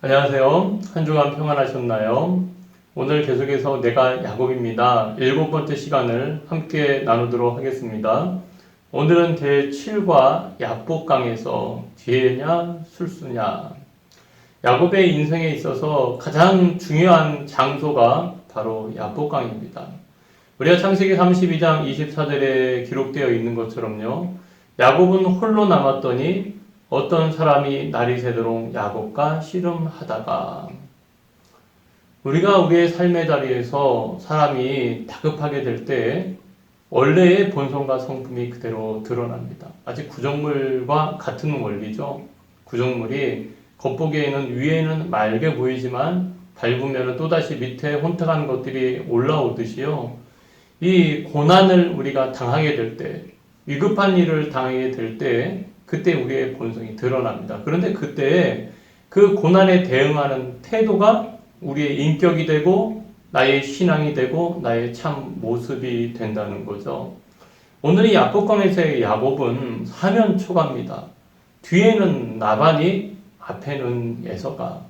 안녕하세요. 한 주간 평안하셨나요? 오늘 계속해서 내가 야곱입니다. 7번째 시간을 함께 나누도록 하겠습니다. 오늘은 제7과 야복강에서 지혜냐 술수냐. 야곱의 인생에 있어서 가장 중요한 장소가 바로 야복강입니다. 우리가 창세기 32장 24절에 기록되어 있는 것처럼요. 야곱은 홀로 남았더니 어떤 사람이 날이 새도록 야곱과 씨름하다가. 우리가 우리의 삶의 자리에서 사람이 다급하게 될 때 원래의 본성과 성품이 그대로 드러납니다. 아직 구정물과 같은 원리죠. 구정물이 겉보기에는 위에는 맑게 보이지만 밟으면 또다시 밑에 혼탁한 것들이 올라오듯이요. 이 고난을 우리가 당하게 될 때, 위급한 일을 당하게 될 때 그때 우리의 본성이 드러납니다. 그런데 그때 그 고난에 대응하는 태도가 우리의 인격이 되고 나의 신앙이 되고 나의 참 모습이 된다는 거죠. 오늘 이 야복강에서의 야곱은 사면초가입니다. 뒤에는 라반이, 앞에는 에서가.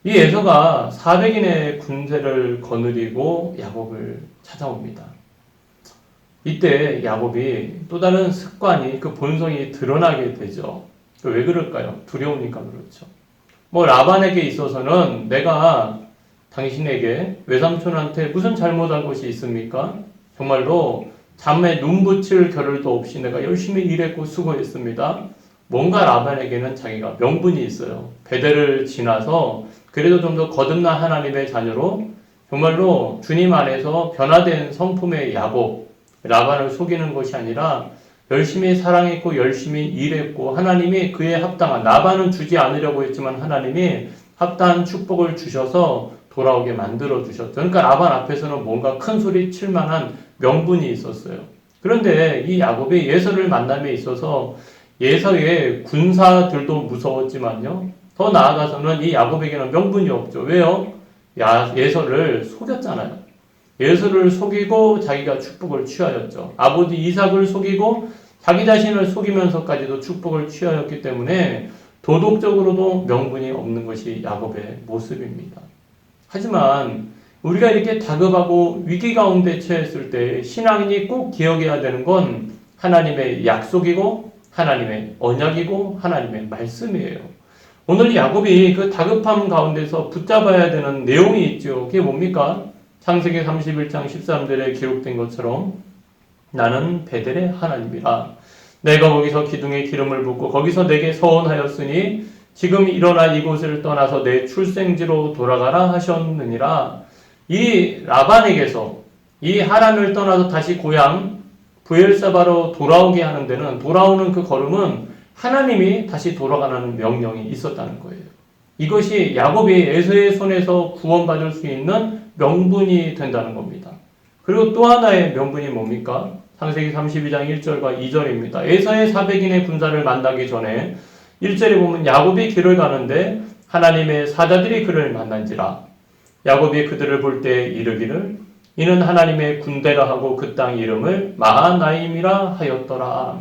이 에서가 400인의 군대를 거느리고 야곱을 찾아옵니다. 이때 야곱이 또 다른 습관이 그 본성이 드러나게 되죠. 왜 그럴까요? 두려우니까 그렇죠. 라반에게 있어서는 내가 당신에게 외삼촌한테 무슨 잘못한 것이 있습니까? 정말로 잠에 눈 붙일 겨를도 없이 내가 열심히 일했고 수고했습니다. 뭔가 라반에게는 자기가 명분이 있어요. 베델을 지나서 그래도 좀 더 거듭난 하나님의 자녀로 정말로 주님 안에서 변화된 성품의 야곱, 라반을 속이는 것이 아니라 열심히 사랑했고 열심히 일했고 하나님이 그에 합당한, 라반은 주지 않으려고 했지만 하나님이 합당한 축복을 주셔서 돌아오게 만들어 주셨죠. 그러니까 라반 앞에서는 뭔가 큰 소리 칠 만한 명분이 있었어요. 그런데 이 야곱이 예서를 만남에 있어서 예서의 군사들도 무서웠지만요, 더 나아가서는 이 야곱에게는 명분이 없죠. 왜요? 예서를 속였잖아요. 예서를 속이고 자기가 축복을 취하였죠. 아버지 이삭을 속이고 자기 자신을 속이면서까지도 축복을 취하였기 때문에 도덕적으로도 명분이 없는 것이 야곱의 모습입니다. 하지만 우리가 이렇게 다급하고 위기 가운데 처했을 때 신앙인이 꼭 기억해야 되는 건 하나님의 약속이고 하나님의 언약이고 하나님의 말씀이에요. 오늘 야곱이 그 다급함 가운데서 붙잡아야 되는 내용이 있죠. 그게 뭡니까? 창세기 31장 13절에 기록된 것처럼 나는 베델의 하나님이라. 내가 거기서 기둥에 기름을 붓고 거기서 내게 서원하였으니 지금 일어나 이곳을 떠나서 내 출생지로 돌아가라 하셨느니라. 이 라반에게서 이 하란을 떠나서 다시 고향 브엘사바로 돌아오게 하는 데는, 돌아오는 그 걸음은 하나님이 다시 돌아가라는 명령이 있었다는 거예요. 이것이 야곱이 에서의 손에서 구원받을 수 있는 명분이 된다는 겁니다. 그리고 또 하나의 명분이 뭡니까? 창세기 32장 1절과 2절입니다. 에서의 400인의 군사를 만나기 전에 1절에 보면 야곱이 길을 가는데 하나님의 사자들이 그를 만난지라. 야곱이 그들을 볼 때 이르기를 이는 하나님의 군대라 하고 그 땅 이름을 마하나임이라 하였더라.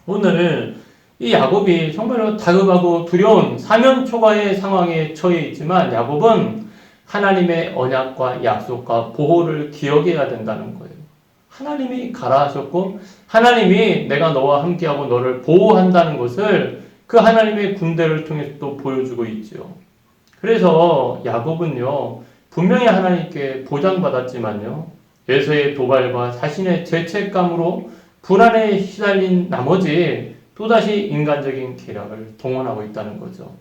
오늘 이 야곱이 정말로 다급하고 두려운 사면초가의 상황에 처해 있지만 야곱은 하나님의 언약과 약속과 보호를 기억해야 된다는 거예요. 하나님이 가라 하셨고 하나님이 내가 너와 함께하고 너를 보호한다는 것을 그 하나님의 군대를 통해서 또 보여주고 있죠. 그래서 야곱은요, 분명히 하나님께 보장받았지만요, 에서의 도발과 자신의 죄책감으로 불안에 시달린 나머지 또다시 인간적인 계략을 동원하고 있다는 거죠.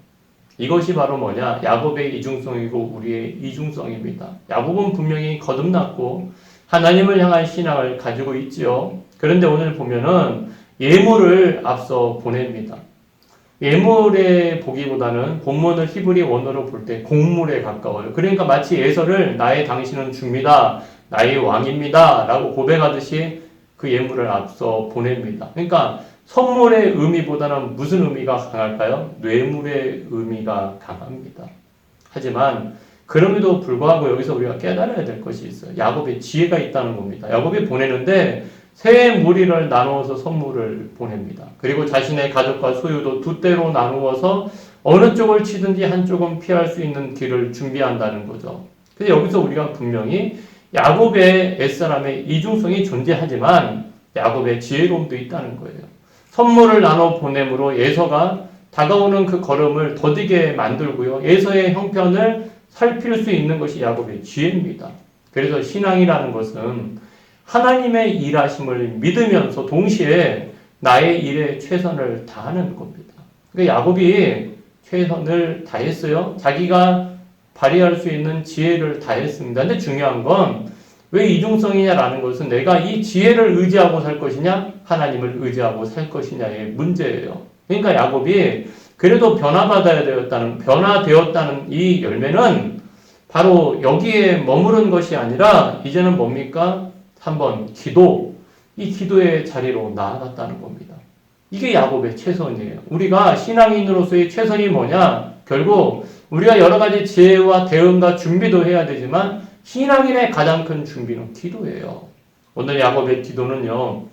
이것이 바로 뭐냐? 야곱의 이중성이고 우리의 이중성입니다. 야곱은 분명히 거듭났고 하나님을 향한 신앙을 가지고 있지요. 그런데 오늘 보면은 예물을 앞서 보냅니다. 예물에 보기보다는 본문을 히브리 원어로 볼 때 공물에 가까워요. 그러니까 마치 예서를 나의 당신은 줍니다, 나의 왕입니다 라고 고백하듯이 그 예물을 앞서 보냅니다. 그러니까 선물의 의미보다는 무슨 의미가 강할까요? 뇌물의 의미가 강합니다. 하지만 그럼에도 불구하고 여기서 우리가 깨달아야 될 것이 있어요. 야곱의 지혜가 있다는 겁니다. 야곱이 보내는데 세 무리를 나누어서 선물을 보냅니다. 그리고 자신의 가족과 소유도 두 때로 나누어서 어느 쪽을 치든지 한쪽은 피할 수 있는 길을 준비한다는 거죠. 근데 여기서 우리가 분명히 야곱의 옛사람의 이중성이 존재하지만 야곱의 지혜로움도 있다는 거예요. 선물을 나눠 보냄으로 에서가 다가오는 그 걸음을 더디게 만들고요. 에서의 형편을 살필 수 있는 것이 야곱의 지혜입니다. 그래서 신앙이라는 것은 하나님의 일하심을 믿으면서 동시에 나의 일에 최선을 다하는 겁니다. 그러니까 야곱이 최선을 다했어요. 자기가 발휘할 수 있는 지혜를 다했습니다. 근데 중요한 건 왜 이중성이냐라는 것은 내가 이 지혜를 의지하고 살 것이냐, 하나님을 의지하고 살 것이냐의 문제예요. 그러니까 야곱이 그래도 변화되었다는 이 열매는 바로 여기에 머무른 것이 아니라 이제는 뭡니까? 3번 기도. 이 기도의 자리로 나아갔다는 겁니다. 이게 야곱의 최선이에요. 우리가 신앙인으로서의 최선이 뭐냐? 결국 우리가 여러 가지 지혜와 대응과 준비도 해야 되지만 신앙인의 가장 큰 준비는 기도예요. 오늘 야곱의 기도는요.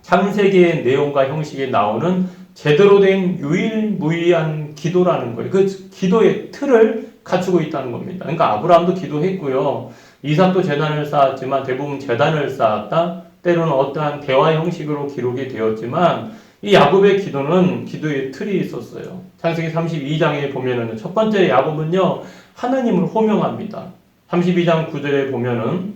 창세기의 내용과 형식에 나오는 제대로 된 유일무이한 기도라는 거예요. 그 기도의 틀을 갖추고 있다는 겁니다. 그러니까 아브라함도 기도했고요. 이삭도 제단을 쌓았지만 대부분 제단을 쌓았다. 때로는 어떠한 대화 형식으로 기록이 되었지만 이 야곱의 기도는 기도의 틀이 있었어요. 창세기 32장에 보면은 첫 번째 야곱은요. 하나님을 호명합니다. 32장 9절에 보면은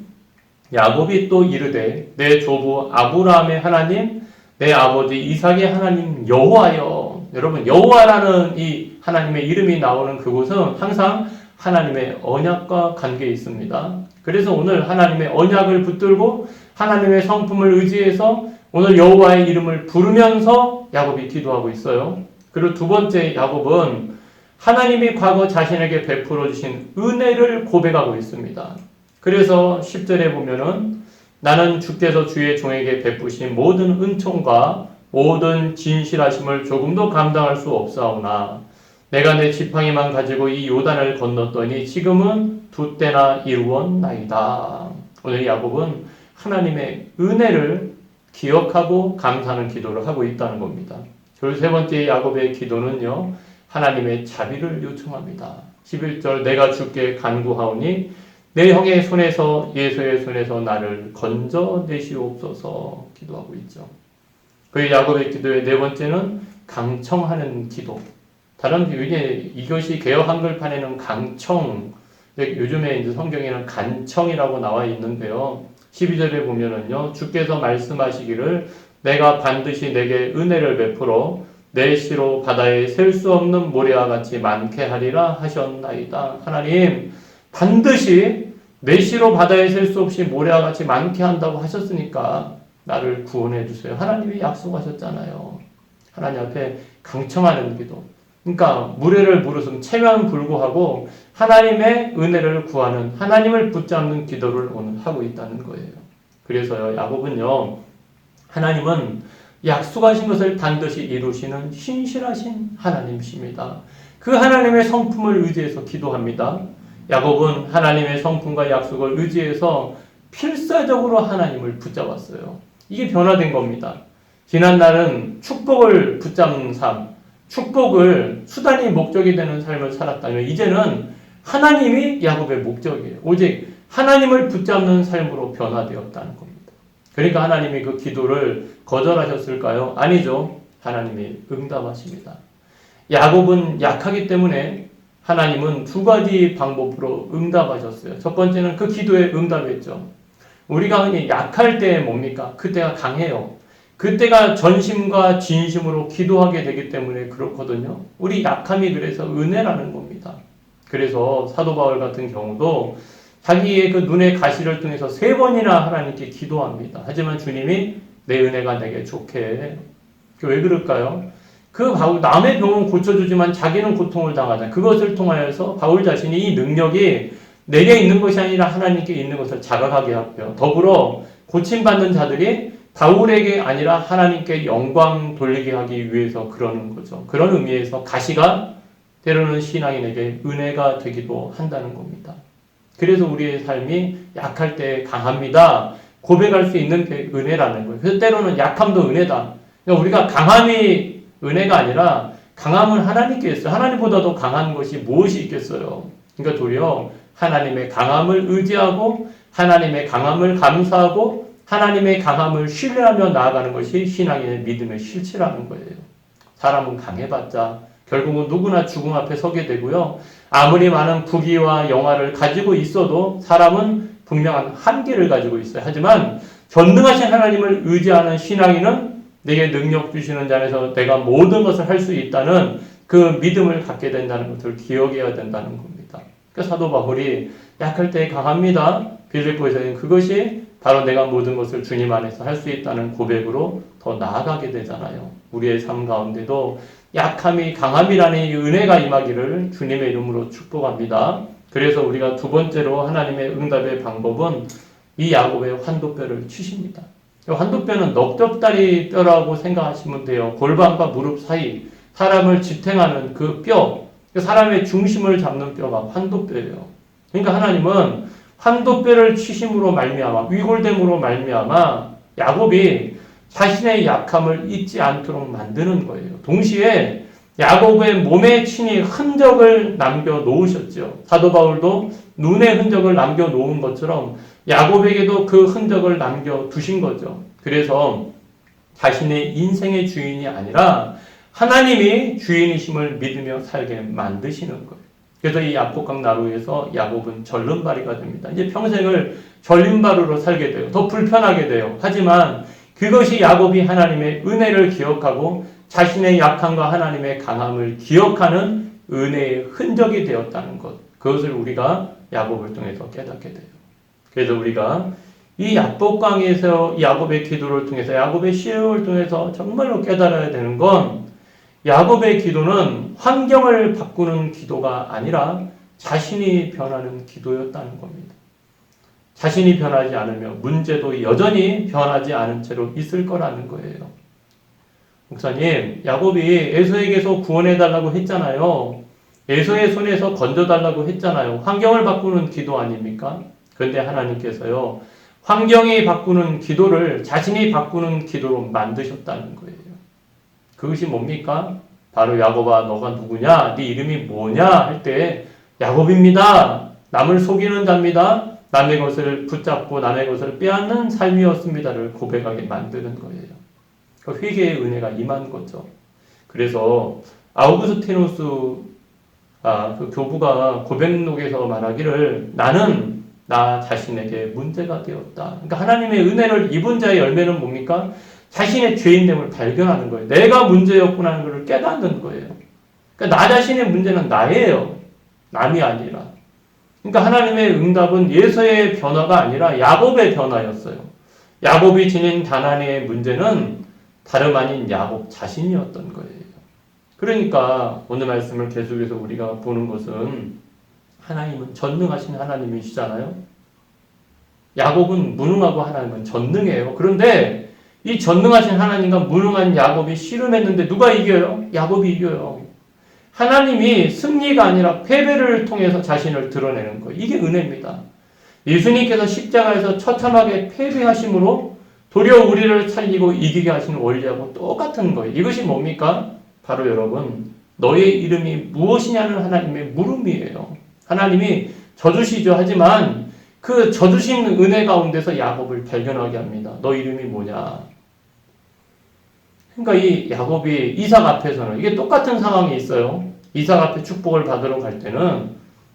야곱이 또 이르되 내 조부 아브라함의 하나님 내 아버지 이삭의 하나님 여호와여. 여러분 여호와라는 이 하나님의 이름이 나오는 그곳은 항상 하나님의 언약과 관계에 있습니다. 그래서 오늘 하나님의 언약을 붙들고 하나님의 성품을 의지해서 오늘 여호와의 이름을 부르면서 야곱이 기도하고 있어요. 그리고 두 번째 야곱은 하나님이 과거 자신에게 베풀어 주신 은혜를 고백하고 있습니다. 그래서 10절에 보면은 나는 주께서 주의 종에게 베푸신 모든 은총과 모든 진실하심을 조금도 감당할 수 없사오나 내가 내 지팡이만 가지고 이 요단을 건넜더니 지금은 두 때나 이루었나이다. 오늘 야곱은 하나님의 은혜를 기억하고 감사하는 기도를 하고 있다는 겁니다. 그리고 세 번째 야곱의 기도는요. 하나님의 자비를 요청합니다. 11절 내가 주께 간구하오니 내 형의 손에서 예수의 손에서 나를 건져내시옵소서 기도하고 있죠. 그 야곱의 기도의 네 번째는 강청하는 기도. 다른 이것이 개역 한글판에는 강청, 요즘에 이제 성경에는 간청이라고 나와 있는데요. 12절에 보면은요, 주께서 말씀하시기를 내가 반드시 내게 은혜를 베풀어 내 시로 바다에 셀 수 없는 모래와 같이 많게 하리라 하셨나이다. 하나님 반드시 내 시로 바다에 셀 수 없이 모래와 같이 많게 한다고 하셨으니까 나를 구원해 주세요. 하나님이 약속하셨잖아요. 하나님 앞에 강청하는 기도. 그러니까 무례를 무릅쓴 체면 불구하고 하나님의 은혜를 구하는 하나님을 붙잡는 기도를 오늘 하고 있다는 거예요. 그래서요 야곱은요 하나님은 약속하신 것을 반드시 이루시는 신실하신 하나님이십니다. 그 하나님의 성품을 의지해서 기도합니다. 야곱은 하나님의 성품과 약속을 의지해서 필사적으로 하나님을 붙잡았어요. 이게 변화된 겁니다. 지난날은 축복을 붙잡는 삶, 축복을 수단이 목적이 되는 삶을 살았다면 이제는 하나님이 야곱의 목적이에요. 오직 하나님을 붙잡는 삶으로 변화되었다는 겁니다. 그러니까 하나님이 그 기도를 거절하셨을까요? 아니죠. 하나님이 응답하십니다. 야곱은 약하기 때문에 하나님은 두 가지 방법으로 응답하셨어요. 첫 번째는 그 기도에 응답했죠. 우리가 흔히 약할 때 뭡니까? 그때가 강해요. 그때가 전심과 진심으로 기도하게 되기 때문에 그렇거든요. 우리 약함이 그래서 은혜라는 겁니다. 그래서 사도 바울 같은 경우도 자기의 그 눈의 가시를 통해서 3번이나 하나님께 기도합니다. 하지만 주님이 내 은혜가 내게 좋게 해. 왜 그럴까요? 그 바울 남의 병은 고쳐주지만 자기는 고통을 당하잖아요. 그것을 통하여서 바울 자신이 이 능력이 내게 있는 것이 아니라 하나님께 있는 것을 자각하게 하고요. 더불어 고침받는 자들이 바울에게 아니라 하나님께 영광 돌리게 하기 위해서 그러는 거죠. 그런 의미에서 가시가 때로는 신앙인에게 은혜가 되기도 한다는 겁니다. 그래서 우리의 삶이 약할 때 강합니다. 고백할 수 있는 게 은혜라는 거예요. 그래서 때로는 약함도 은혜다. 그러니까 우리가 강함이 은혜가 아니라 강함은 하나님께 있어요. 하나님보다 더 강한 것이 무엇이 있겠어요? 그러니까 도리어 하나님의 강함을 의지하고 하나님의 강함을 감사하고 하나님의 강함을 신뢰하며 나아가는 것이 신앙의 믿음의 실체라는 거예요. 사람은 강해봤자 결국은 누구나 죽음 앞에 서게 되고요. 아무리 많은 부귀와 영화를 가지고 있어도 사람은 분명한 한계를 가지고 있어요. 하지만 전능하신 하나님을 의지하는 신앙인은 내게 능력 주시는 자 안에서 내가 모든 것을 할 수 있다는 그 믿음을 갖게 된다는 것을 기억해야 된다는 겁니다. 그러니까 사도 바울이 약할 때 강합니다. 빌립보에서는 그것이 바로 내가 모든 것을 주님 안에서 할 수 있다는 고백으로 더 나아가게 되잖아요. 우리의 삶 가운데도 약함이 강함이라는 이 은혜가 임하기를 주님의 이름으로 축복합니다. 그래서 우리가 두 번째로 하나님의 응답의 방법은 이 야곱의 환도뼈를 치십니다. 환도뼈는 넓적다리 뼈라고 생각하시면 돼요. 골반과 무릎 사이 사람을 지탱하는 그 뼈, 사람의 중심을 잡는 뼈가 환도뼈예요. 그러니까 하나님은 환도뼈를 치심으로 말미암아 위골됨으로 말미암아 야곱이 자신의 약함을 잊지 않도록 만드는 거예요. 동시에 야곱의 몸에 친히 흔적을 남겨놓으셨죠. 사도 바울도 눈의 흔적을 남겨놓은 것처럼 야곱에게도 그 흔적을 남겨두신 거죠. 그래서 자신의 인생의 주인이 아니라 하나님이 주인이심을 믿으며 살게 만드시는 거예요. 그래서 이 야복강 나루에서 야곱은 절름발이가 됩니다. 이제 평생을 절름발이로 살게 돼요. 더 불편하게 돼요. 하지만 그것이 야곱이 하나님의 은혜를 기억하고 자신의 약함과 하나님의 강함을 기억하는 은혜의 흔적이 되었다는 것. 그것을 우리가 야곱을 통해서 깨닫게 돼요. 그래서 우리가 이 야복강에서 야곱의 기도를 통해서 야곱의 시험을 통해서 정말로 깨달아야 되는 건 야곱의 기도는 환경을 바꾸는 기도가 아니라 자신이 변하는 기도였다는 겁니다. 자신이 변하지 않으면 문제도 여전히 변하지 않은 채로 있을 거라는 거예요. 목사님, 야곱이 에서에게서 구원해달라고 했잖아요. 에서의 손에서 건져달라고 했잖아요. 환경을 바꾸는 기도 아닙니까? 그런데 하나님께서요, 환경이 바꾸는 기도를 자신이 바꾸는 기도로 만드셨다는 거예요. 그것이 뭡니까? 바로 야곱아, 너가 누구냐? 네 이름이 뭐냐? 할 때 야곱입니다. 남을 속이는 자입니다. 남의 것을 붙잡고 남의 것을 빼앗는 삶이었습니다를 고백하게 만드는 거예요. 그 회개의 은혜가 임한 거죠. 그래서 아우구스티누스 그 교부가 고백록에서 말하기를 나는 나 자신에게 문제가 되었다. 그러니까 하나님의 은혜를 입은 자의 열매는 뭡니까? 자신의 죄인됨을 발견하는 거예요. 내가 문제였구나 하는 것을 깨닫는 거예요. 그러니까 나 자신의 문제는 나예요. 남이 아니라. 그러니까 하나님의 응답은 예서의 변화가 아니라 야곱의 변화였어요. 야곱이 지닌 가나안의 문제는 다름 아닌 야곱 자신이었던 거예요. 그러니까 오늘 말씀을 계속해서 우리가 보는 것은 하나님은 전능하신 하나님이시잖아요. 야곱은 무능하고 하나님은 전능해요. 그런데 이 전능하신 하나님과 무능한 야곱이 씨름했는데 누가 이겨요? 야곱이 이겨요. 하나님이 승리가 아니라 패배를 통해서 자신을 드러내는 거예요. 이게 은혜입니다. 예수님께서 십자가에서 처참하게 패배하심으로 도리어 우리를 살리고 이기게 하시는 원리하고 똑같은 거예요. 이것이 뭡니까? 바로 여러분, 너의 이름이 무엇이냐는 하나님의 물음이에요. 하나님이 져주시죠. 하지만 그 져주신 은혜 가운데서 야곱을 발견하게 합니다. 너 이름이 뭐냐? 그러니까 이 야곱이 이삭 앞에서는 이게 똑같은 상황이 있어요. 이삭 앞에 축복을 받으러 갈 때는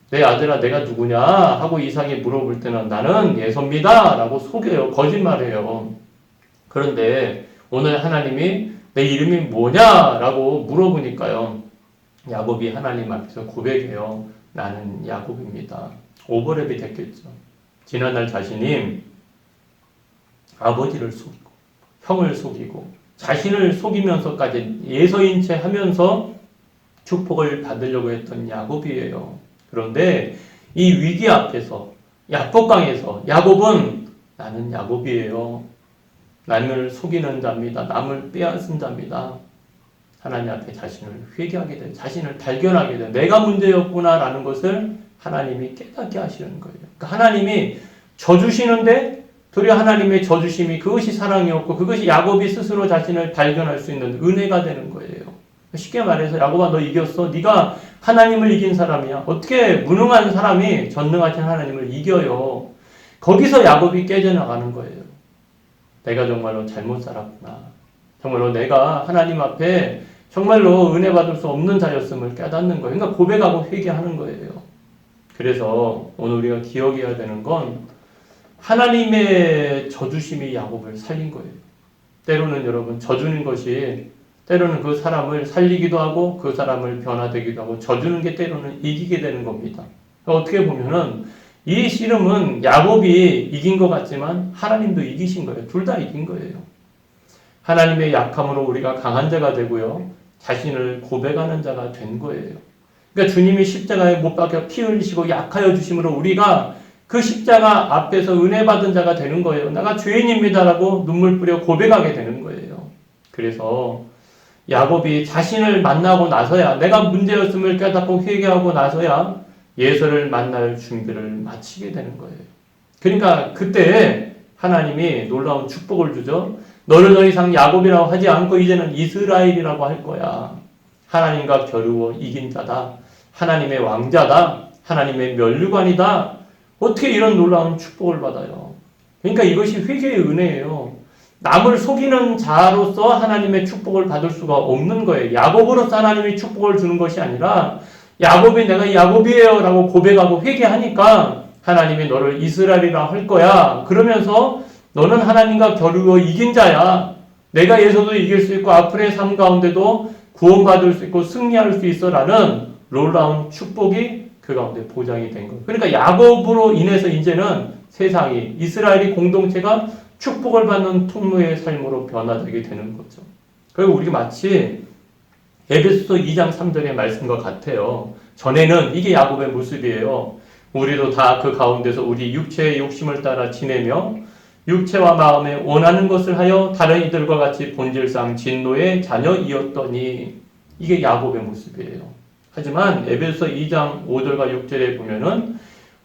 내 아들아 내가 누구냐 하고 이삭이 물어볼 때는 나는 예서입니다 라고 속여요. 거짓말해요. 그런데 오늘 하나님이 내 이름이 뭐냐 라고 물어보니까요. 야곱이 하나님 앞에서 고백해요. 나는 야곱입니다. 오버랩이 됐겠죠. 지난날 자신이 아버지를 속이고 형을 속이고 자신을 속이면서까지 예서인 채 하면서 축복을 받으려고 했던 야곱이에요. 그런데 이 위기 앞에서 야복강에서 야곱은 나는 야곱이에요. 남을 속이는 자입니다. 남을 빼앗은 자입니다. 하나님 앞에 자신을 회개하게 돼, 자신을 발견하게 돼, 내가 문제였구나라는 것을 하나님이 깨닫게 하시는 거예요. 그러니까 하나님이 져주시는데 도리어 하나님의 져주심이 그것이 사랑이었고 그것이 야곱이 스스로 자신을 발견할 수 있는 은혜가 되는 거예요. 쉽게 말해서 야곱아 너 이겼어. 네가 하나님을 이긴 사람이야. 어떻게 무능한 사람이 전능하신 하나님을 이겨요. 거기서 야곱이 깨져나가는 거예요. 내가 정말로 잘못 살았구나. 정말로 내가 하나님 앞에 정말로 은혜 받을 수 없는 자였음을 깨닫는 거예요. 그러니까 고백하고 회개하는 거예요. 그래서 오늘 우리가 기억해야 되는 건 하나님의 저주심이 야곱을 살린 거예요. 때로는 여러분 저주는 것이 때로는 그 사람을 살리기도 하고 그 사람을 변화되기도 하고 저주는 게 때로는 이기게 되는 겁니다. 어떻게 보면은 이 씨름은 야곱이 이긴 것 같지만 하나님도 이기신 거예요. 둘 다 이긴 거예요. 하나님의 약함으로 우리가 강한 자가 되고요. 자신을 고백하는 자가 된 거예요. 그러니까 주님이 십자가에 못 박혀 피 흘리시고 약하여 주심으로 우리가 그 십자가 앞에서 은혜 받은 자가 되는 거예요. 내가 죄인입니다라고 눈물 뿌려 고백하게 되는 거예요. 그래서 야곱이 자신을 만나고 나서야 내가 문제였음을 깨닫고 회개하고 나서야 예서를 만날 준비를 마치게 되는 거예요. 그러니까 그때 하나님이 놀라운 축복을 주죠. 너를 더 이상 야곱이라고 하지 않고 이제는 이스라엘이라고 할 거야. 하나님과 겨루어 이긴 자다. 하나님의 왕자다. 하나님의 면류관이다. 어떻게 이런 놀라운 축복을 받아요? 그러니까 이것이 회개의 은혜예요. 남을 속이는 자로서 하나님의 축복을 받을 수가 없는 거예요. 야곱으로서 하나님이 축복을 주는 것이 아니라 야곱이 내가 야곱이에요 라고 고백하고 회개하니까 하나님이 너를 이스라엘이라 할 거야. 그러면서 너는 하나님과 겨루어 이긴 자야. 내가 예서도 이길 수 있고 앞으로의 삶 가운데도 구원받을 수 있고 승리할 수 있어 라는 놀라운 축복이 그 가운데 보장이 된 거예요. 그러니까 야곱으로 인해서 이제는 세상이 이스라엘이 공동체가 축복을 받는 통로의 삶으로 변화되게 되는 거죠. 그리고 우리가 마치 에베소서 2장 3절의 말씀과 같아요. 전에는 이게 야곱의 모습이에요. 우리도 다 그 가운데서 우리 육체의 욕심을 따라 지내며 육체와 마음에 원하는 것을 하여 다른 이들과 같이 본질상 진노의 자녀이었더니 이게 야곱의 모습이에요. 하지만 에베소서 2장 5절과 6절에 보면은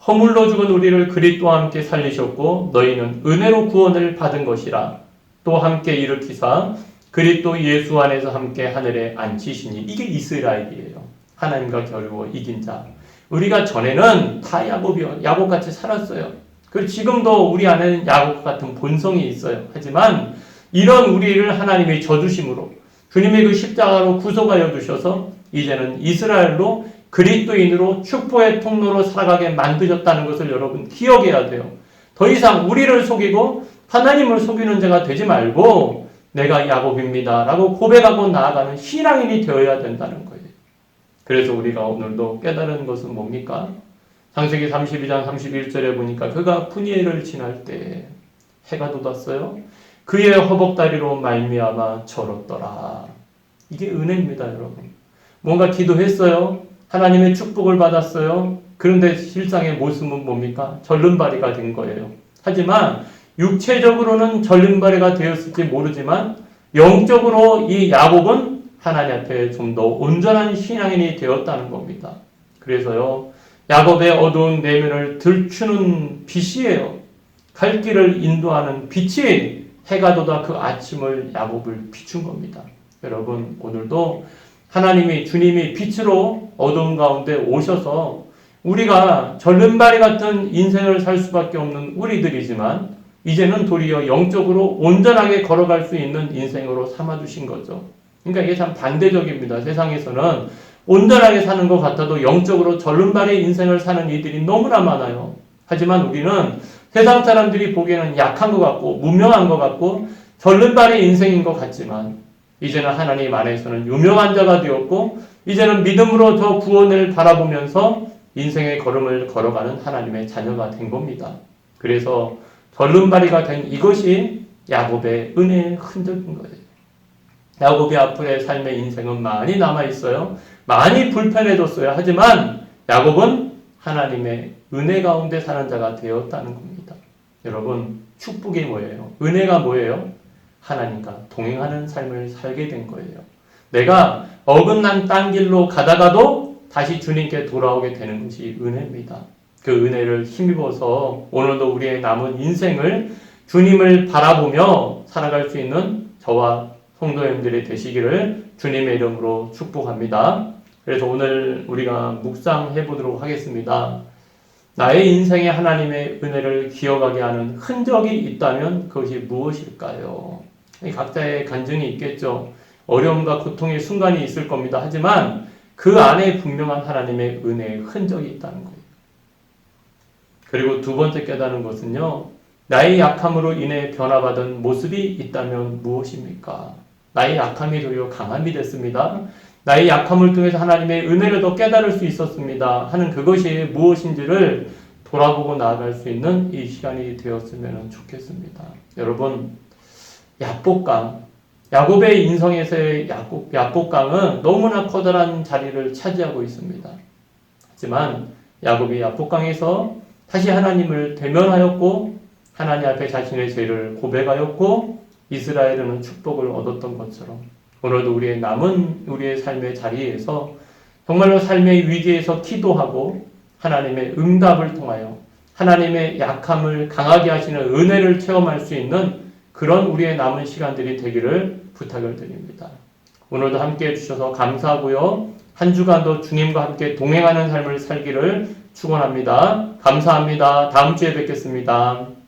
허물로 죽은 우리를 그리스도와 함께 살리셨고 너희는 은혜로 구원을 받은 것이라 또 함께 일으키사 그리스도 예수 안에서 함께 하늘에 앉히시니 이게 이스라엘이에요. 하나님과 겨루어 이긴 자. 우리가 전에는 다 야곱같이 살았어요. 그리고 지금도 우리 안에는 야곱 같은 본성이 있어요. 하지만 이런 우리를 하나님의 저주심으로 주님의 그 십자가로 구속하여 주셔서 이제는 이스라엘로 그리스도인으로 축복의 통로로 살아가게 만드셨다는 것을 여러분 기억해야 돼요. 더 이상 우리를 속이고 하나님을 속이는 자가 되지 말고 내가 야곱입니다 라고 고백하고 나아가는 신앙인이 되어야 된다는 거예요. 그래서 우리가 오늘도 깨달은 것은 뭡니까? 창세기 32장 31절에 보니까 그가 푸니엘을 지날 때 해가 돋았어요. 그의 허벅다리로 말미암아 절었더라. 이게 은혜입니다, 여러분. 뭔가 기도했어요. 하나님의 축복을 받았어요. 그런데 실상의 모습은 뭡니까? 절름발이가 된 거예요. 하지만 육체적으로는 절름발이가 되었을지 모르지만 영적으로 이 야곱은 하나님 앞에 좀 더 온전한 신앙인이 되었다는 겁니다. 그래서요. 야곱의 어두운 내면을 들추는 빛이에요. 갈 길을 인도하는 빛이 해가 돋아 그 아침을 야곱을 비춘 겁니다. 여러분 오늘도 하나님이 주님이 빛으로 어두운 가운데 오셔서 우리가 절름발이 같은 인생을 살 수밖에 없는 우리들이지만 이제는 도리어 영적으로 온전하게 걸어갈 수 있는 인생으로 삼아주신 거죠. 그러니까 이게 참 반대적입니다. 세상에서는 온전하게 사는 것 같아도 영적으로 절름발의 인생을 사는 이들이 너무나 많아요. 하지만 우리는 세상 사람들이 보기에는 약한 것 같고 무명한 것 같고 절름발의 인생인 것 같지만 이제는 하나님 안에서는 유명한 자가 되었고 이제는 믿음으로 저 구원을 바라보면서 인생의 걸음을 걸어가는 하나님의 자녀가 된 겁니다. 그래서 절름발이가 된 이것이 야곱의 은혜의 흔적인 거예요. 야곱의 앞으로의 삶의 인생은 많이 남아있어요. 많이 불편해졌어요. 하지만 야곱은 하나님의 은혜 가운데 사는 자가 되었다는 겁니다. 여러분 축복이 뭐예요? 은혜가 뭐예요? 하나님과 동행하는 삶을 살게 된 거예요. 내가 어긋난 딴 길로 가다가도 다시 주님께 돌아오게 되는 것이 은혜입니다. 그 은혜를 힘입어서 오늘도 우리의 남은 인생을 주님을 바라보며 살아갈 수 있는 저와 성도님들이 되시기를 주님의 이름으로 축복합니다. 그래서 오늘 우리가 묵상해 보도록 하겠습니다. 나의 인생에 하나님의 은혜를 기억하게 하는 흔적이 있다면 그것이 무엇일까요? 각자의 간증이 있겠죠. 어려움과 고통의 순간이 있을 겁니다. 하지만 그 안에 분명한 하나님의 은혜의 흔적이 있다는 거예요. 그리고 두 번째 깨달은 것은요. 나의 약함으로 인해 변화받은 모습이 있다면 무엇입니까? 나의 약함이 도리어 강함이 됐습니다. 나의 약함을 통해서 하나님의 은혜를 더 깨달을 수 있었습니다. 하는 그것이 무엇인지를 돌아보고 나아갈 수 있는 이 시간이 되었으면 좋겠습니다. 여러분, 야곱의 인성에서의 야복강은 너무나 커다란 자리를 차지하고 있습니다. 하지만 야곱이 야복강에서 다시 하나님을 대면하였고 하나님 앞에 자신의 죄를 고백하였고 이스라엘은 축복을 얻었던 것처럼 오늘도 우리의 삶의 자리에서 정말로 삶의 위기에서 기도하고 하나님의 응답을 통하여 하나님의 약함을 강하게 하시는 은혜를 체험할 수 있는 그런 우리의 남은 시간들이 되기를 부탁을 드립니다. 오늘도 함께 해주셔서 감사하고요. 한 주간도 주님과 함께 동행하는 삶을 살기를 축원합니다. 감사합니다. 다음 주에 뵙겠습니다.